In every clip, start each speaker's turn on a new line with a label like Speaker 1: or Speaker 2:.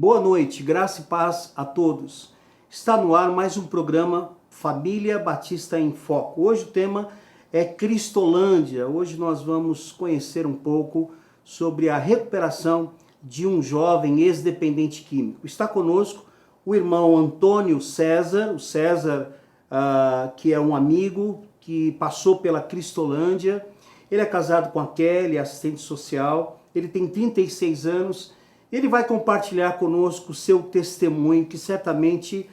Speaker 1: Boa noite, graça e paz a todos. Está no ar mais um programa Família Batista em Foco. Hoje o tema é Cristolândia. Hoje nós vamos conhecer um pouco sobre a recuperação de um jovem ex-dependente químico. Está conosco o irmão Antônio César, que é um amigo que passou pela Cristolândia. Ele é casado com a Kelly, assistente social. Ele tem 36 anos. Ele vai compartilhar conosco o seu testemunho, que certamente,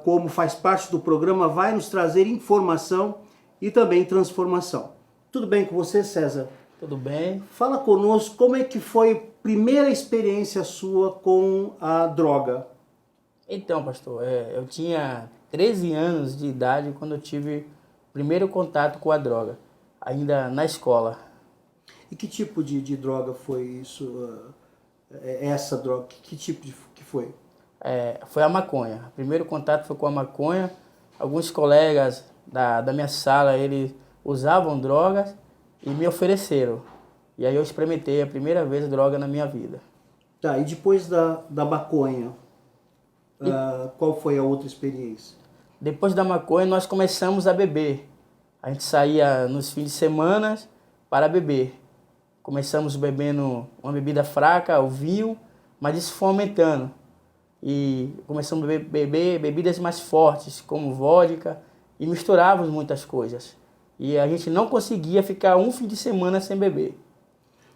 Speaker 1: como faz parte do programa, vai nos trazer informação e também transformação. Tudo bem com você, César?
Speaker 2: Tudo bem.
Speaker 1: Fala conosco como é que foi a primeira experiência sua com a droga.
Speaker 2: Então, pastor, eu tinha 13 anos de idade quando eu tive o primeiro contato com a droga, ainda na escola.
Speaker 1: E que tipo de droga foi isso? Essa droga, que tipo que foi?
Speaker 2: Foi a maconha. O primeiro contato foi com a maconha. Alguns colegas da minha sala, eles usavam drogas e me ofereceram. E aí eu experimentei a primeira vez droga na minha vida.
Speaker 1: Tá, e depois da maconha, qual foi a outra experiência?
Speaker 2: Depois da maconha, nós começamos a beber. A gente saía nos fins de semana para beber. Começamos bebendo uma bebida fraca, o vinho, mas isso foi aumentando. E começamos a beber bebidas mais fortes, como vodka, e misturávamos muitas coisas. E a gente não conseguia ficar um fim de semana sem beber.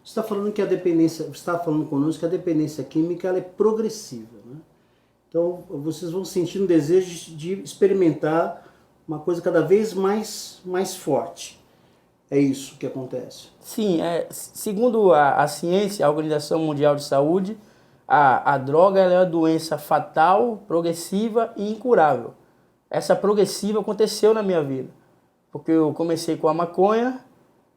Speaker 1: Você está falando que a dependência, você está falando conosco que a dependência química ela é progressiva, né? Então vocês vão sentir um desejo de experimentar uma coisa cada vez mais forte. É isso que acontece?
Speaker 2: Sim, segundo a ciência, a Organização Mundial de Saúde, a droga ela é uma doença fatal, progressiva e incurável. Essa progressiva aconteceu na minha vida, porque eu comecei com a maconha,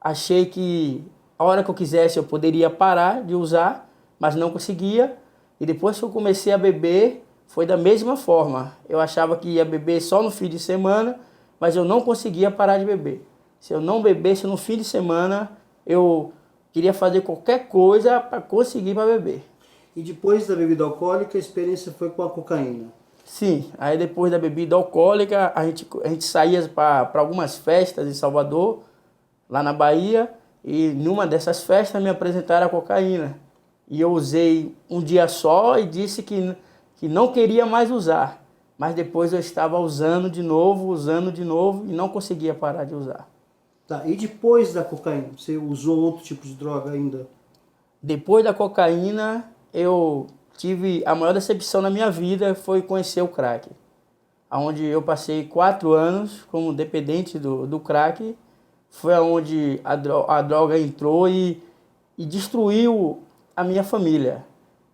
Speaker 2: achei que a hora que eu quisesse eu poderia parar de usar, mas não conseguia, e depois que eu comecei a beber, foi da mesma forma. Eu achava que ia beber só no fim de semana, mas eu não conseguia parar de beber. Se eu não bebesse no fim de semana, eu queria fazer qualquer coisa para conseguir para beber.
Speaker 1: E depois da bebida alcoólica, a experiência foi com a cocaína?
Speaker 2: Sim, aí depois da bebida alcoólica, a gente saía para algumas festas em Salvador, lá na Bahia, e numa dessas festas me apresentaram a cocaína. E eu usei um dia só e disse que não queria mais usar. Mas depois eu estava usando de novo e não conseguia parar de usar.
Speaker 1: Tá, e depois da cocaína, você usou outro tipo de droga ainda?
Speaker 2: Depois da cocaína, eu tive a maior decepção na minha vida, foi conhecer o crack. Onde eu passei 4 anos como dependente do crack. Foi onde a droga entrou e destruiu a minha família.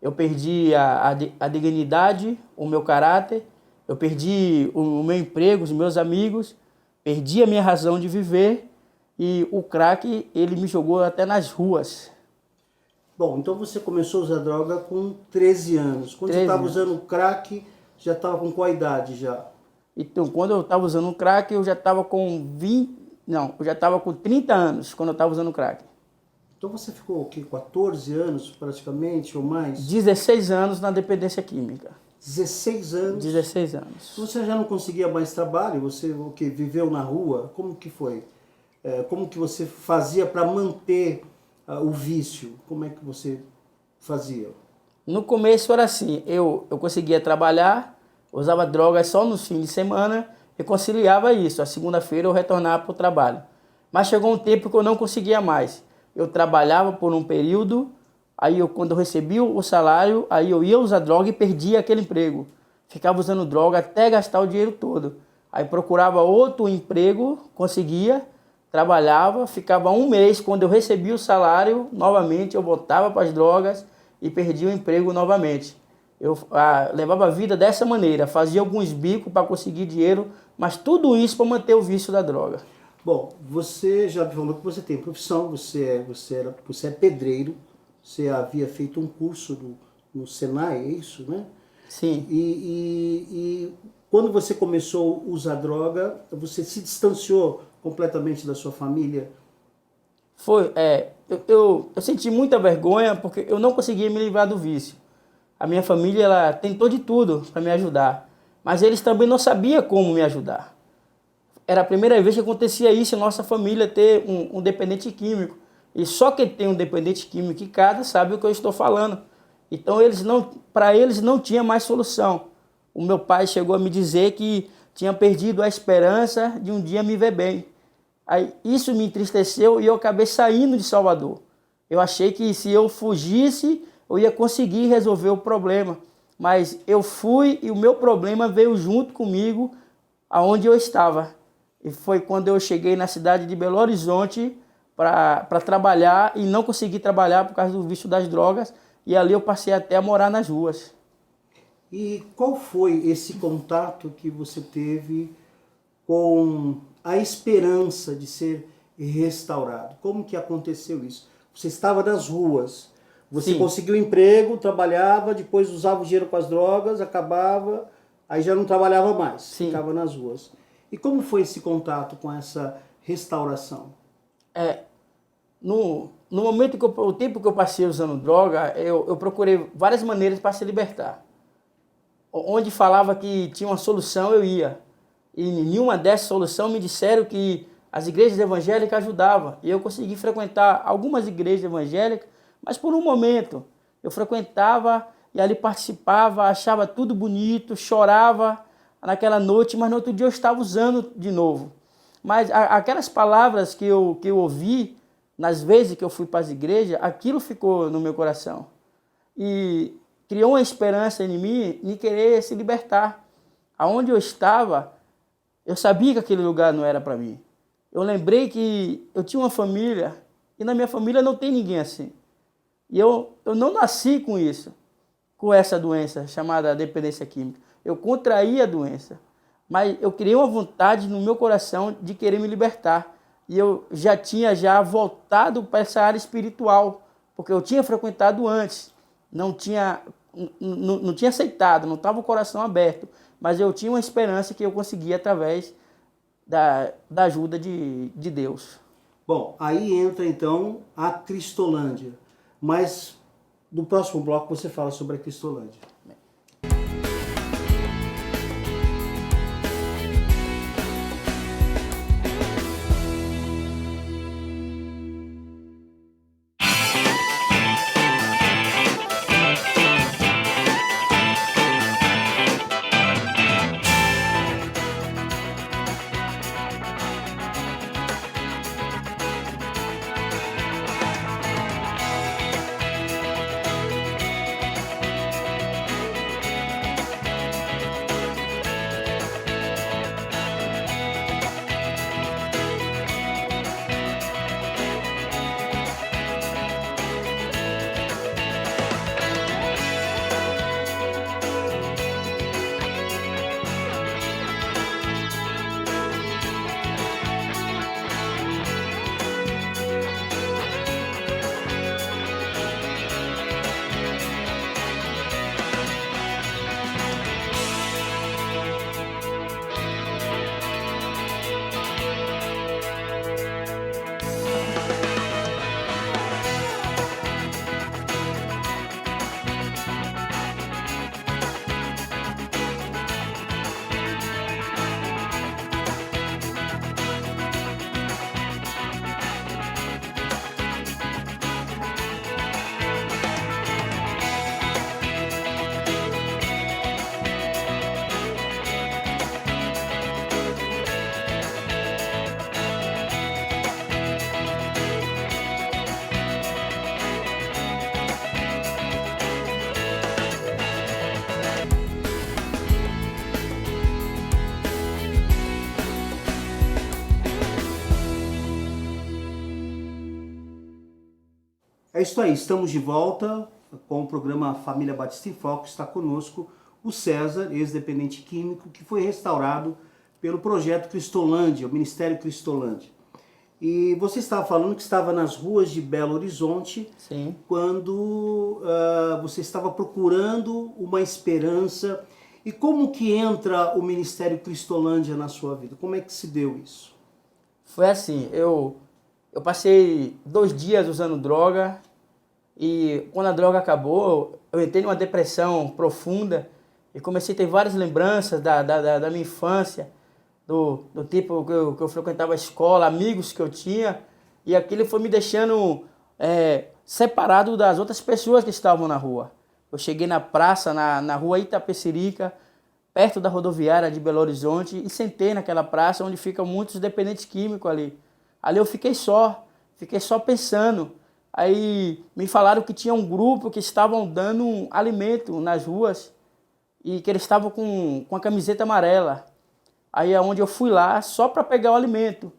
Speaker 2: Eu perdi a dignidade, o meu caráter, eu perdi o meu emprego, os meus amigos, perdi a minha razão de viver. E o crack, ele me jogou até nas ruas.
Speaker 1: Bom, então você começou a usar droga com 13 anos. Quando você estava usando crack, já estava com qual idade já?
Speaker 2: Então, quando eu estava usando crack, eu já estava com 30 anos quando eu estava usando crack.
Speaker 1: Então você ficou o quê? 14 anos praticamente ou mais?
Speaker 2: 16 anos na dependência química.
Speaker 1: 16 anos?
Speaker 2: 16 anos.
Speaker 1: Você já não conseguia mais trabalho? Você viveu na rua? Como que foi? Como que você fazia para manter o vício? Como é que você fazia?
Speaker 2: No começo era assim, eu conseguia trabalhar, usava drogas só nos fins de semana e conciliava isso. A segunda-feira eu retornava para o trabalho. Mas chegou um tempo que eu não conseguia mais. Eu trabalhava por um período, aí quando eu recebia o salário, aí eu ia usar droga e perdia aquele emprego. Ficava usando droga até gastar o dinheiro todo. Aí procurava outro emprego, conseguia, trabalhava, ficava um mês, quando eu recebia o salário, novamente eu voltava para as drogas e perdia o emprego novamente. Eu levava a vida dessa maneira, fazia alguns bicos para conseguir dinheiro, mas tudo isso para manter o vício da droga.
Speaker 1: Bom, você já falou que você tem profissão, você é pedreiro, você havia feito um curso no Senai, é isso, né?
Speaker 2: Sim.
Speaker 1: E quando você começou a usar droga, você se distanciou completamente da sua família?
Speaker 2: Eu senti muita vergonha porque eu não conseguia me livrar do vício. A minha família ela tentou de tudo para me ajudar, mas eles também não sabiam como me ajudar. Era a primeira vez que acontecia isso em nossa família, ter um dependente químico. E só quem tem um dependente químico em casa sabe o que eu estou falando. Então, para eles não tinha mais solução. O meu pai chegou a me dizer que tinha perdido a esperança de um dia me ver bem. Aí, isso me entristeceu e eu acabei saindo de Salvador. Eu achei que se eu fugisse, eu ia conseguir resolver o problema. Mas eu fui e o meu problema veio junto comigo aonde eu estava. E foi quando eu cheguei na cidade de Belo Horizonte para trabalhar e não consegui trabalhar por causa do vício das drogas. E ali eu passei até a morar nas ruas.
Speaker 1: E qual foi esse contato que você teve com a esperança de ser restaurado? Como que aconteceu isso? Você estava nas ruas, você
Speaker 2: Sim.
Speaker 1: conseguiu emprego, trabalhava, depois usava o dinheiro com as drogas, acabava, aí já não trabalhava mais,
Speaker 2: Sim.
Speaker 1: ficava nas ruas. E como foi esse contato com essa restauração?
Speaker 2: No momento o tempo que eu passei usando droga, eu procurei várias maneiras para se libertar. Onde falava que tinha uma solução, eu ia. E nenhuma dessas soluções me disseram que as igrejas evangélicas ajudavam. E eu consegui frequentar algumas igrejas evangélicas, mas por um momento. Eu frequentava e ali participava, achava tudo bonito, chorava naquela noite, mas no outro dia eu estava usando de novo. Mas aquelas palavras que eu ouvi, nas vezes que eu fui para as igrejas, aquilo ficou no meu coração. E criou uma esperança em mim de querer se libertar. Aonde eu estava, eu sabia que aquele lugar não era para mim. Eu lembrei que eu tinha uma família e na minha família não tem ninguém assim. E eu não nasci com isso, com essa doença chamada dependência química. Eu contraí a doença, mas eu criei uma vontade no meu coração de querer me libertar. E eu já tinha voltado para essa área espiritual, porque eu tinha frequentado antes, não tinha aceitado, não estava o coração aberto, mas eu tinha uma esperança que eu conseguia através da ajuda de Deus.
Speaker 1: Bom, aí entra então a Cristolândia, mas no próximo bloco você fala sobre a Cristolândia. É isso aí, estamos de volta com o programa Família Batista em Foco. Está conosco o César, ex-dependente químico, que foi restaurado pelo projeto Cristolândia, o Ministério Cristolândia. E você estava falando que estava nas ruas de Belo Horizonte.
Speaker 2: Sim.
Speaker 1: Quando você estava procurando uma esperança. E como que entra o Ministério Cristolândia na sua vida? Como é que se deu isso?
Speaker 2: Foi assim, eu passei 2 dias usando droga e quando a droga acabou, eu entrei numa depressão profunda e comecei a ter várias lembranças da minha infância, do tipo que eu frequentava a escola, amigos que eu tinha, e aquilo foi me deixando separado das outras pessoas que estavam na rua. Eu cheguei na praça, na rua Itapecerica, perto da rodoviária de Belo Horizonte, e sentei naquela praça onde ficam muitos dependentes químicos ali. Ali eu fiquei só pensando. Aí me falaram que tinha um grupo que estavam dando um alimento nas ruas e que eles estavam com a camiseta amarela. Aí é onde eu fui lá só para pegar o alimento.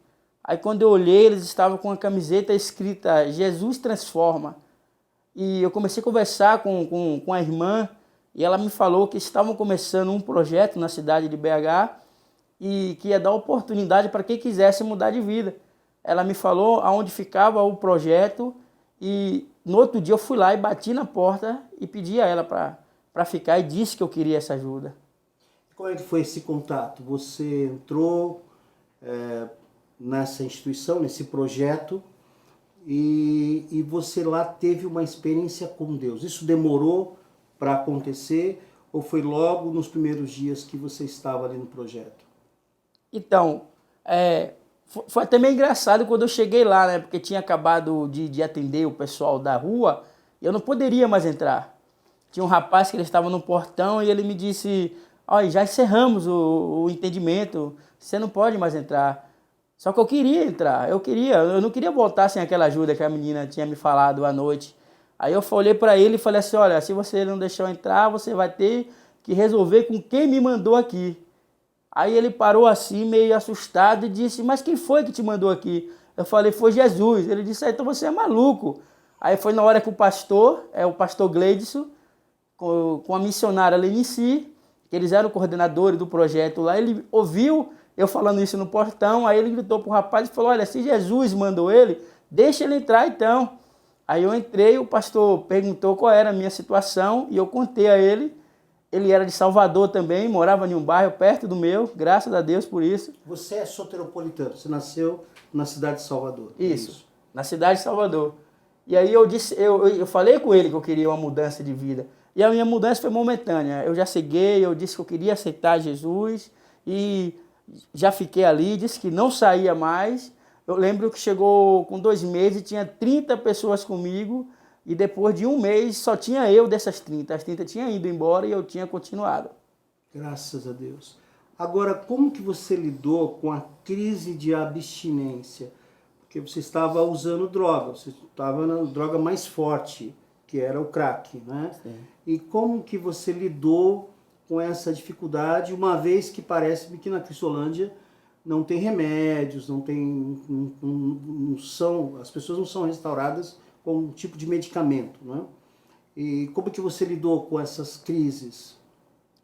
Speaker 2: Aí quando eu olhei, eles estavam com a camiseta escrita Jesus transforma. E eu comecei a conversar com a irmã e ela me falou que estavam começando um projeto na cidade de BH e que ia dar oportunidade para quem quisesse mudar de vida. Ela me falou aonde ficava o projeto e no outro dia eu fui lá e bati na porta e pedi a ela para ficar e disse que eu queria essa ajuda.
Speaker 1: Como é que foi esse contato? Você entrou nessa instituição, nesse projeto, e você lá teve uma experiência com Deus. Isso demorou para acontecer ou foi logo nos primeiros dias que você estava ali no projeto?
Speaker 2: Então, foi até meio engraçado quando eu cheguei lá, né? Porque tinha acabado de atender o pessoal da rua e eu não poderia mais entrar. Tinha um rapaz que ele estava no portão e ele me disse: olha, já encerramos o entendimento, você não pode mais entrar. Só que eu queria entrar, eu não queria voltar sem aquela ajuda que a menina tinha me falado à noite. Aí eu olhei para ele e falei assim: olha, se você não deixar eu entrar, você vai ter que resolver com quem me mandou aqui. Aí ele parou assim, meio assustado, e disse: mas quem foi que te mandou aqui? Eu falei: foi Jesus. Ele disse: então você é maluco. Aí foi na hora que o pastor Gleidson, com a missionária Lenici, que eles eram coordenadores do projeto lá, ele ouviu eu falando isso no portão, aí ele gritou pro rapaz e falou: olha, se Jesus mandou ele, deixa ele entrar então. Aí eu entrei, o pastor perguntou qual era a minha situação e eu contei a ele. Ele era de Salvador também, morava em um bairro perto do meu, graças a Deus por isso.
Speaker 1: Você é soteropolitano, você nasceu na cidade de Salvador.
Speaker 2: Isso, na cidade de Salvador. E aí eu falei com ele que eu queria uma mudança de vida. E a minha mudança foi momentânea. Eu já ceguei, eu disse que eu queria aceitar Jesus e já fiquei ali, disse que não saía mais. Eu lembro que chegou com 2 meses, tinha 30 pessoas comigo. E depois de 1 mês, só tinha eu dessas 30. As 30 tinham ido embora e eu tinha continuado.
Speaker 1: Graças a Deus. Agora, como que você lidou com a crise de abstinência? Porque você estava usando droga, você estava na droga mais forte, que era o crack, né? Sim. E como que você lidou com essa dificuldade, uma vez que parece-me que na Cristolândia não tem remédios, não tem, não são, as pessoas não são restauradas com um tipo de medicamento, né? E como que você lidou com essas crises?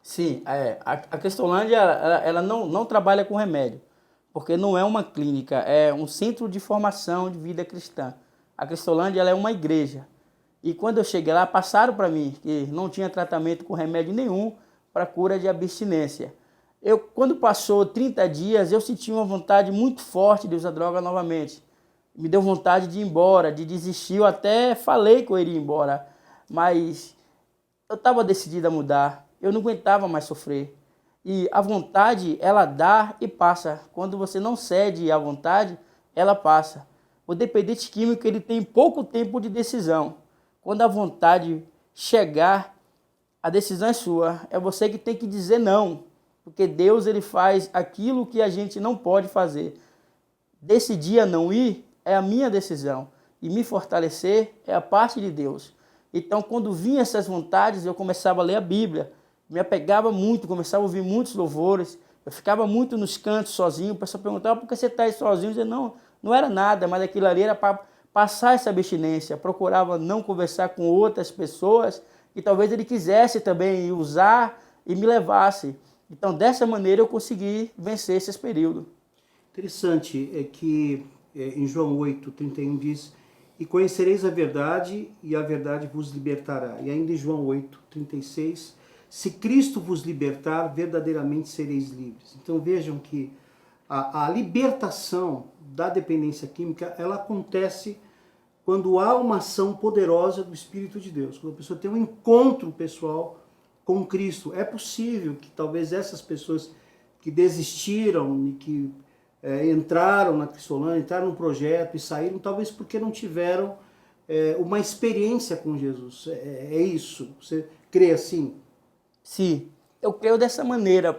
Speaker 2: Sim, a Cristolândia ela não trabalha com remédio, porque não é uma clínica, é um centro de formação de vida cristã. A Cristolândia ela é uma igreja. E quando eu cheguei lá, passaram para mim que não tinha tratamento com remédio nenhum para cura de abstinência. Quando passou 30 dias, eu senti uma vontade muito forte de usar droga novamente. Me deu vontade de ir embora, de desistir. Eu até falei que eu iria embora, mas eu estava decidido a mudar. Eu não aguentava mais sofrer. E a vontade, ela dá e passa. Quando você não cede à vontade, ela passa. O dependente químico ele tem pouco tempo de decisão. Quando a vontade chegar, a decisão é sua. É você que tem que dizer não. Porque Deus ele faz aquilo que a gente não pode fazer. Decidir a não ir é a minha decisão. E me fortalecer é a parte de Deus. Então, quando vinham essas vontades, eu começava a ler a Bíblia. Me apegava muito, começava a ouvir muitos louvores. Eu ficava muito nos cantos sozinho. O pessoal perguntava: por que você está aí sozinho? Eu dizia: não era nada, mas aquilo ali era para passar essa abstinência. Procurava não conversar com outras pessoas que talvez ele quisesse também usar e me levasse. Então, dessa maneira, eu consegui vencer esses períodos.
Speaker 1: Interessante é que em João 8:31 diz: e conhecereis a verdade, e a verdade vos libertará. E ainda em João 8:36, se Cristo vos libertar, verdadeiramente sereis livres. Então vejam que a libertação da dependência química, ela acontece quando há uma ação poderosa do Espírito de Deus, quando a pessoa tem um encontro pessoal com Cristo. É possível que talvez essas pessoas que desistiram e que entraram na Cristolândia, entraram no projeto e saíram, talvez porque não tiveram uma experiência com Jesus. É isso? Você crê assim?
Speaker 2: Sim, eu creio dessa maneira,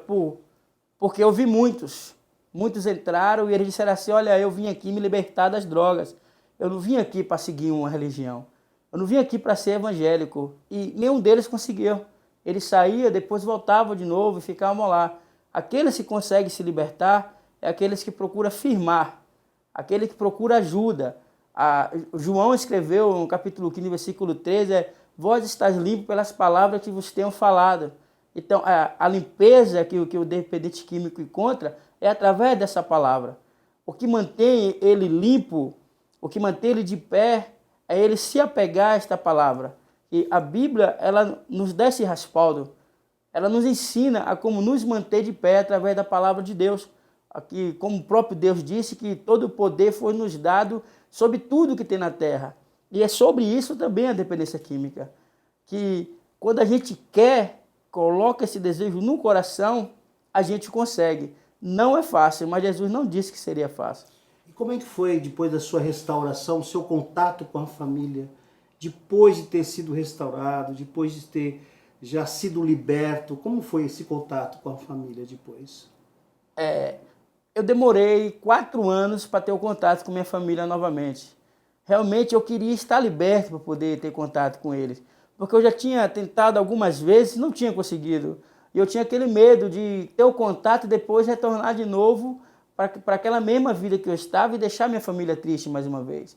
Speaker 2: porque eu vi muitos entraram e eles disseram assim, olha, eu vim aqui me libertar das drogas, eu não vim aqui para seguir uma religião, eu não vim aqui para ser evangélico, e nenhum deles conseguiu. Eles saíam, depois voltavam de novo e ficavam lá. Aqueles que conseguem se libertar é aqueles que procuram firmar, aquele que procura ajuda. João escreveu no capítulo 15, versículo 13, vós estáis limpos pelas palavras que vos tenho falado. Então, a limpeza que o dependente químico encontra é através dessa palavra. O que mantém ele limpo, o que mantém ele de pé, é ele se apegar a esta palavra. E a Bíblia, ela nos dá esse respaldo. Ela nos ensina a como nos manter de pé através da palavra de Deus. Aqui, como o próprio Deus disse, que todo o poder foi nos dado sobre tudo que tem na terra. E é sobre isso também a dependência química. Que quando a gente quer, coloca esse desejo no coração, a gente consegue. Não é fácil, mas Jesus não disse que seria fácil.
Speaker 1: E como é que foi, depois da sua restauração, o seu contato com a família? Depois de ter sido restaurado, depois de ter já sido liberto, como foi esse contato com a família depois?
Speaker 2: Eu demorei 4 anos para ter o contato com minha família novamente. Realmente eu queria estar liberto para poder ter contato com eles. Porque eu já tinha tentado algumas vezes e não tinha conseguido. E eu tinha aquele medo de ter o contato e depois retornar de novo para aquela mesma vida que eu estava e deixar minha família triste mais uma vez.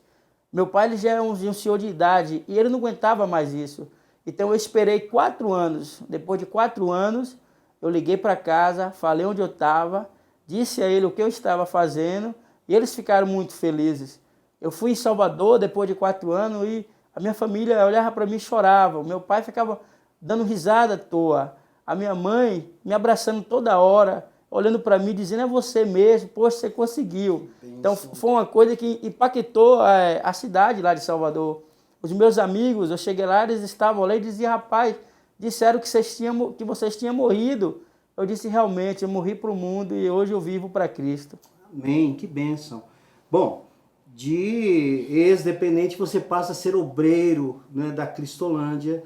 Speaker 2: Meu pai ele já é um senhor de idade e ele não aguentava mais isso. Então eu esperei 4 anos. Depois de 4 anos, eu liguei para casa, falei onde eu estava, disse a ele o que eu estava fazendo e eles ficaram muito felizes. Eu fui em Salvador depois de 4 anos e a minha família olhava para mim e chorava. O meu pai ficava dando risada à toa. A minha mãe me abraçando toda hora, olhando para mim, dizendo, é você mesmo, poxa, você conseguiu. Então foi uma coisa que impactou a cidade lá de Salvador. Os meus amigos, eu cheguei lá, eles estavam lá e diziam, rapaz, disseram que vocês tinham morrido. Eu disse, realmente, eu morri para o mundo e hoje eu vivo para Cristo.
Speaker 1: Amém, que bênção. Bom, de ex-dependente você passa a ser obreiro, né, da Cristolândia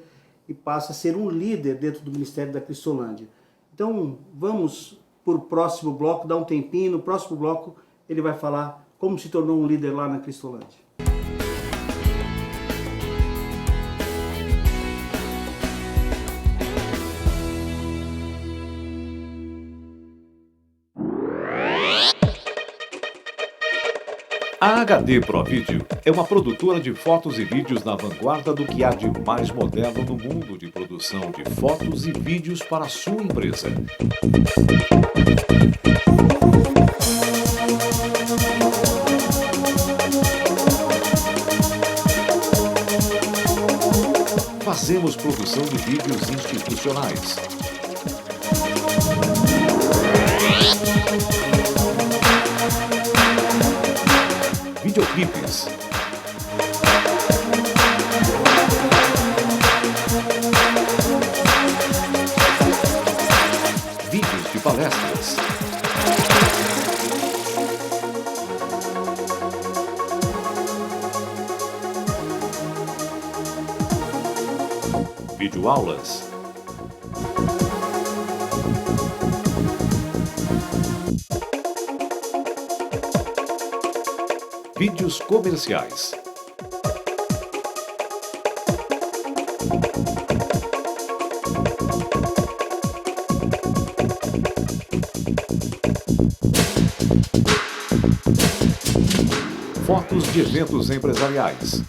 Speaker 1: e passa a ser um líder dentro do ministério da Cristolândia. Então vamos para o próximo bloco, dar um tempinho. No próximo bloco ele vai falar como se tornou um líder lá na Cristolândia.
Speaker 3: A HD Pro Video é uma produtora de fotos e vídeos na vanguarda do que há de mais moderno no mundo de produção de fotos e vídeos para a sua empresa. Fazemos produção de vídeos institucionais. Videoclipes. Vídeos de palestras. Videoaulas. Vídeos comerciais. Fotos de eventos empresariais.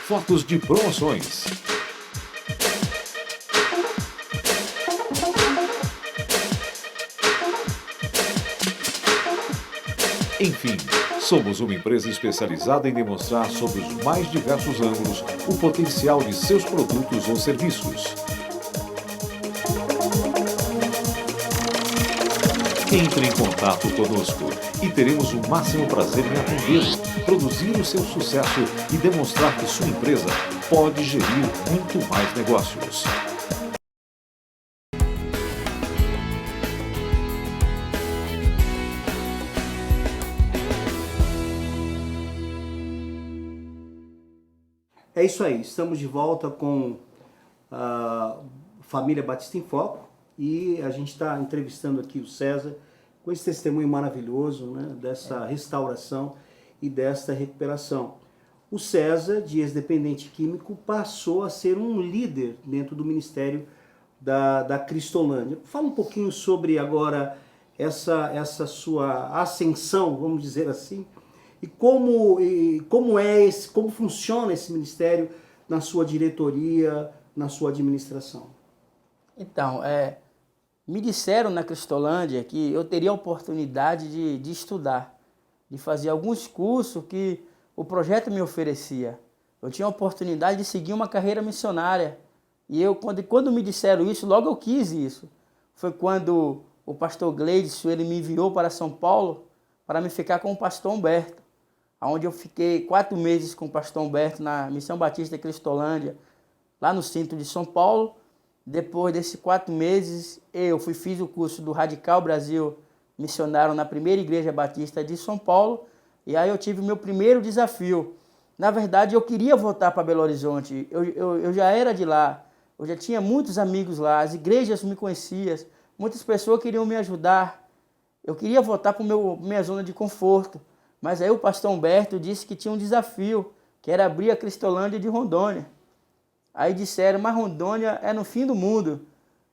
Speaker 3: Fotos de promoções. Enfim, somos uma empresa especializada em demonstrar sob os mais diversos ângulos o potencial de seus produtos ou serviços. Entre em contato conosco e teremos o máximo prazer em atendê-lo, produzir o seu sucesso e demonstrar que sua empresa pode gerir muito mais negócios.
Speaker 1: É isso aí, estamos de volta com a Família Batista em Foco e a gente está entrevistando aqui o César com esse testemunho maravilhoso, né, dessa restauração e desta recuperação. O César, de ex-dependente químico, passou a ser um líder dentro do ministério da Cristolândia. Fala um pouquinho sobre agora essa sua ascensão, vamos dizer assim, e como funciona esse ministério na sua diretoria, na sua administração.
Speaker 2: Então, me disseram na Cristolândia que eu teria a oportunidade de estudar, de fazer alguns cursos que o projeto me oferecia. Eu tinha a oportunidade de seguir uma carreira missionária. E eu, quando me disseram isso, logo eu quis isso. Foi quando o pastor Gleidson, ele me enviou para São Paulo para me ficar com o pastor Humberto, onde eu fiquei 4 meses com o pastor Humberto na Missão Batista Cristolândia, lá no centro de São Paulo. Depois desses 4 meses, fiz o curso do Radical Brasil Missionário na primeira Igreja Batista de São Paulo, e aí eu tive o meu primeiro desafio. Na verdade, eu queria voltar para Belo Horizonte, eu já era de lá, eu já tinha muitos amigos lá, as igrejas me conheciam, muitas pessoas queriam me ajudar, eu queria voltar para minha zona de conforto. Mas aí o pastor Humberto disse que tinha um desafio, que era abrir a Cristolândia de Rondônia. Aí disseram, mas Rondônia é no fim do mundo,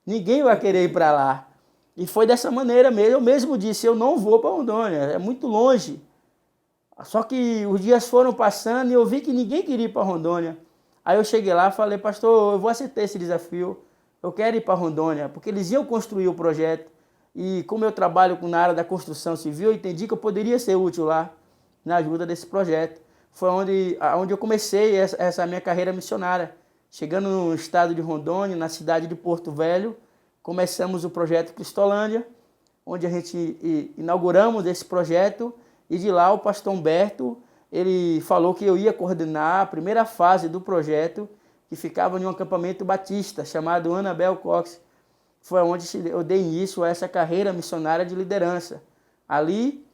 Speaker 2: ninguém vai querer ir para lá. E foi dessa maneira mesmo, eu mesmo disse, eu não vou para Rondônia, é muito longe. Só que os dias foram passando e eu vi que ninguém queria ir para Rondônia. Aí eu cheguei lá e falei, pastor, eu vou aceitar esse desafio, eu quero ir para Rondônia, porque eles iam construir o projeto. E como eu trabalho na área da construção civil, eu entendi que eu poderia ser útil lá, na ajuda desse projeto. Foi onde eu comecei essa minha carreira missionária. Chegando no estado de Rondônia, na cidade de Porto Velho, começamos o projeto Cristolândia, onde a gente inauguramos esse projeto, e de lá o pastor Humberto, ele falou que eu ia coordenar a primeira fase do projeto, que ficava em um acampamento batista, chamado Anabel Cox. Foi onde eu dei início a essa carreira missionária de liderança. Ali,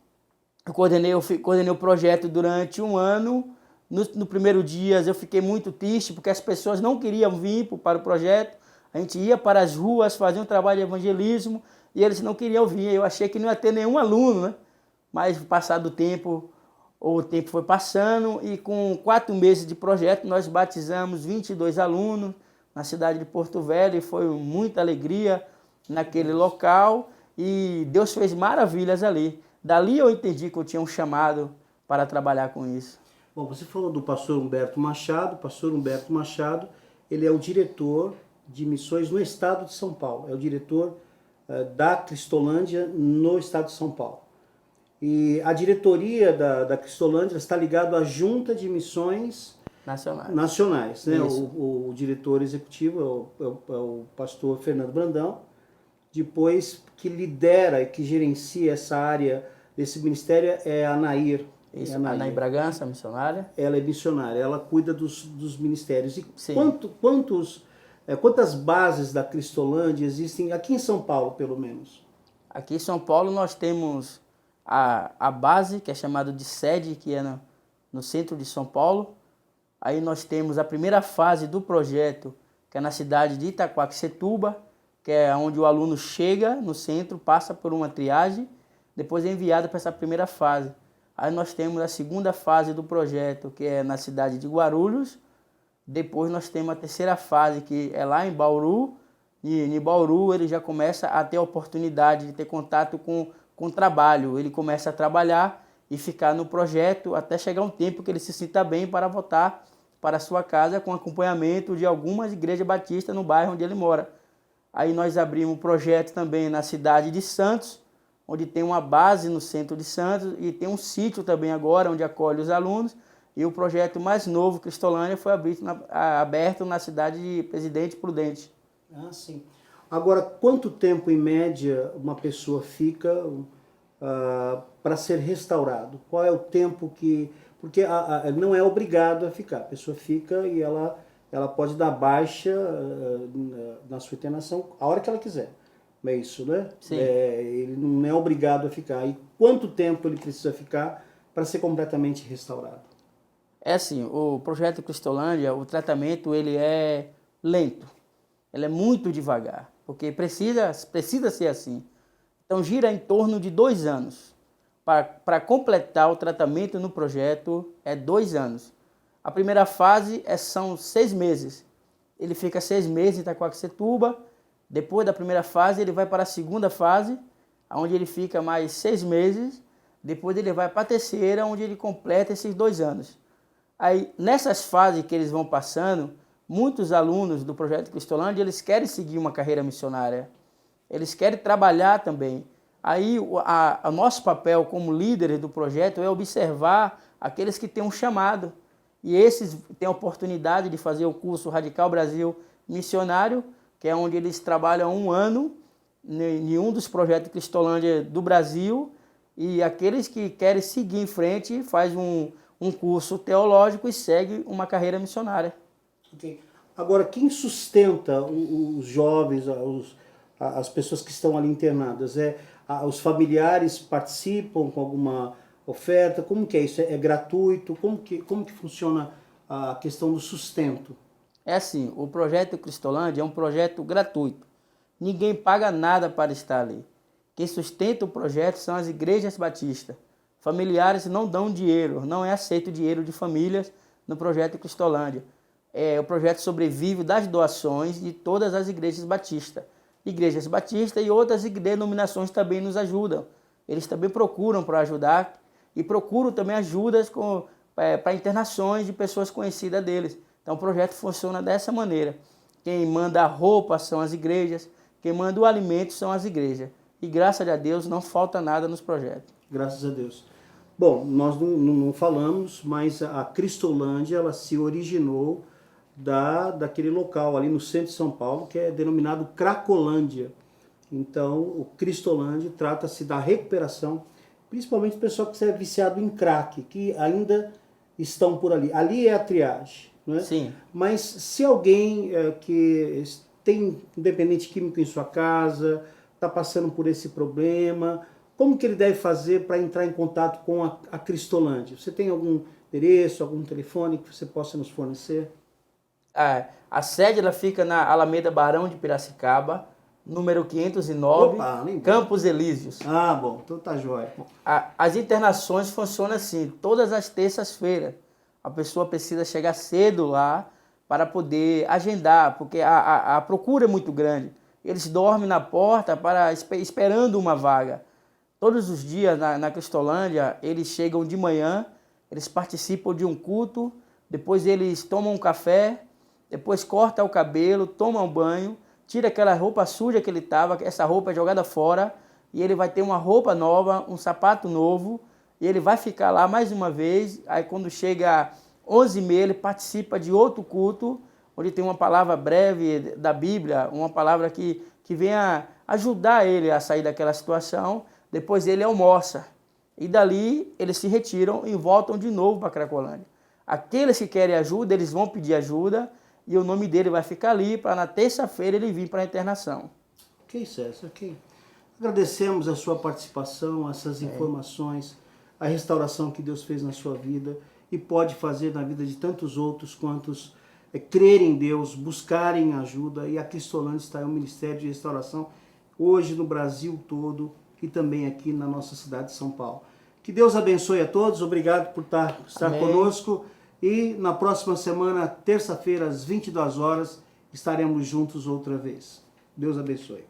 Speaker 2: eu coordenei o projeto durante 1 ano. No primeiro dia eu fiquei muito triste porque as pessoas não queriam vir para o projeto. A gente ia para as ruas fazer um trabalho de evangelismo e eles não queriam vir. Eu achei que não ia ter nenhum aluno, né? Mas passado o tempo foi passando e com 4 meses de projeto nós batizamos 22 alunos na cidade de Porto Velho e foi muita alegria naquele local e Deus fez maravilhas ali. Dali eu entendi que eu tinha um chamado para trabalhar com isso.
Speaker 1: Bom, você falou do pastor Humberto Machado. O pastor Humberto Machado, ele é o diretor de missões no estado de São Paulo. É o diretor da Cristolândia no estado de São Paulo. E a diretoria da Cristolândia está ligada à Junta de Missões Nacionais, né? O diretor executivo é o pastor Fernando Brandão, depois que lidera e que gerencia essa área desse ministério é a Nair.
Speaker 2: Isso, a Nair Bragança, missionária.
Speaker 1: Ela é missionária, ela cuida dos ministérios. E quantas bases da Cristolândia existem aqui em São Paulo, pelo menos?
Speaker 2: Aqui em São Paulo nós temos a base, que é chamada de sede, que é no centro de São Paulo. Aí nós temos a primeira fase do projeto, que é na cidade de Itaquaquecetuba, que é onde o aluno chega no centro, passa por uma triagem, depois é enviado para essa primeira fase. Aí nós temos a segunda fase do projeto, que é na cidade de Guarulhos. Depois nós temos a terceira fase, que é lá em Bauru. E em Bauru ele já começa a ter a oportunidade de ter contato com o trabalho. Ele começa a trabalhar e ficar no projeto até chegar um tempo que ele se sinta bem para voltar para a sua casa com acompanhamento de algumas igrejas batistas no bairro onde ele mora. Aí nós abrimos um projeto também na cidade de Santos, onde tem uma base no centro de Santos e tem um sítio também agora onde acolhe os alunos. E o projeto mais novo, Cristolândia, foi aberto na cidade de Presidente Prudente.
Speaker 1: Ah, sim. Agora, quanto tempo, em média, uma pessoa fica para ser restaurado? Qual é o tempo que... Porque não é obrigado a ficar. A pessoa fica e ela pode dar baixa na sua internação a hora que ela quiser. Não é isso, né?
Speaker 2: Sim.
Speaker 1: Ele não é obrigado a ficar. E quanto tempo ele precisa ficar para ser completamente restaurado?
Speaker 2: É assim, o projeto Cristolândia, o tratamento ele é lento, ele é muito devagar, porque precisa ser assim. Então gira em torno de 2 anos. Para completar o tratamento no projeto é 2 anos. A primeira fase são 6 meses. Ele fica 6 meses em Itaquaquecetuba. Depois da primeira fase ele vai para a segunda fase, onde ele fica mais 6 meses. Depois ele vai para a terceira, onde ele completa esses 2 anos. Aí, nessas fases que eles vão passando, muitos alunos do Projeto Cristolândia, eles querem seguir uma carreira missionária. Eles querem trabalhar também. Aí, o nosso papel como líderes do projeto é observar aqueles que têm um chamado. E esses têm a oportunidade de fazer o curso Radical Brasil Missionário, que é onde eles trabalham 1 ano em um dos projetos Cristolândia do Brasil. E aqueles que querem seguir em frente faz um curso teológico e segue uma carreira missionária.
Speaker 1: Okay. Agora, quem sustenta os jovens, as pessoas que estão ali internadas? Os familiares participam com alguma oferta? Como que é isso? É gratuito? Como que funciona a questão do sustento?
Speaker 2: É assim, o projeto Cristolândia é um projeto gratuito. Ninguém paga nada para estar ali. Quem sustenta o projeto são as igrejas batistas. Familiares não dão dinheiro, não é aceito dinheiro de famílias no projeto Cristolândia. O projeto sobrevive das doações de todas as igrejas batistas. Igrejas batistas e outras denominações também nos ajudam. Eles também procuram para ajudar e procuram também ajudas para internações de pessoas conhecidas deles. Então o projeto funciona dessa maneira. Quem manda a roupa são as igrejas, quem manda o alimento são as igrejas. E graças a Deus não falta nada nos projetos.
Speaker 1: Graças a Deus. Bom, nós não falamos, mas a Cristolândia ela se originou daquele local ali no centro de São Paulo, que é denominado Cracolândia. Então, o Cristolândia trata-se da recuperação, principalmente do pessoal que é viciado em crack, que ainda estão por ali. Ali é a triagem, não é?
Speaker 2: Sim.
Speaker 1: Mas se alguém que tem dependente químico em sua casa, está passando por esse problema, como que ele deve fazer para entrar em contato com a Cristolândia? Você tem algum endereço, algum telefone que você possa nos fornecer?
Speaker 2: A sede ela fica na Alameda Barão de Piracicaba, número 509, Campos Elíseos.
Speaker 1: Ah, bom, então tá jóia.
Speaker 2: As internações funcionam assim, todas as terças-feiras. A pessoa precisa chegar cedo lá para poder agendar, porque a procura é muito grande. Eles dormem na porta esperando uma vaga. Todos os dias na Cristolândia, eles chegam de manhã, eles participam de um culto, depois eles tomam um café, depois cortam o cabelo, tomam um banho, tira aquela roupa suja que ele estava, essa roupa é jogada fora, e ele vai ter uma roupa nova, um sapato novo, e ele vai ficar lá mais uma vez. Aí quando chega 11h30, ele participa de outro culto, onde tem uma palavra breve da Bíblia, uma palavra que venha ajudar ele a sair daquela situação. Depois ele almoça, e dali eles se retiram e voltam de novo para Cracolândia. Aqueles que querem ajuda, eles vão pedir ajuda, e o nome dele vai ficar ali para na terça-feira ele vir para a internação.
Speaker 1: Ok, César, ok. Agradecemos a sua participação, essas informações, a restauração que Deus fez na sua vida e pode fazer na vida de tantos outros quantos crerem em Deus, buscarem ajuda. E a Cristolândia está em um ministério de restauração hoje no Brasil todo e também aqui na nossa cidade de São Paulo. Que Deus abençoe a todos, obrigado por estar conosco. E na próxima semana, terça-feira, às 22 horas, estaremos juntos outra vez. Deus abençoe.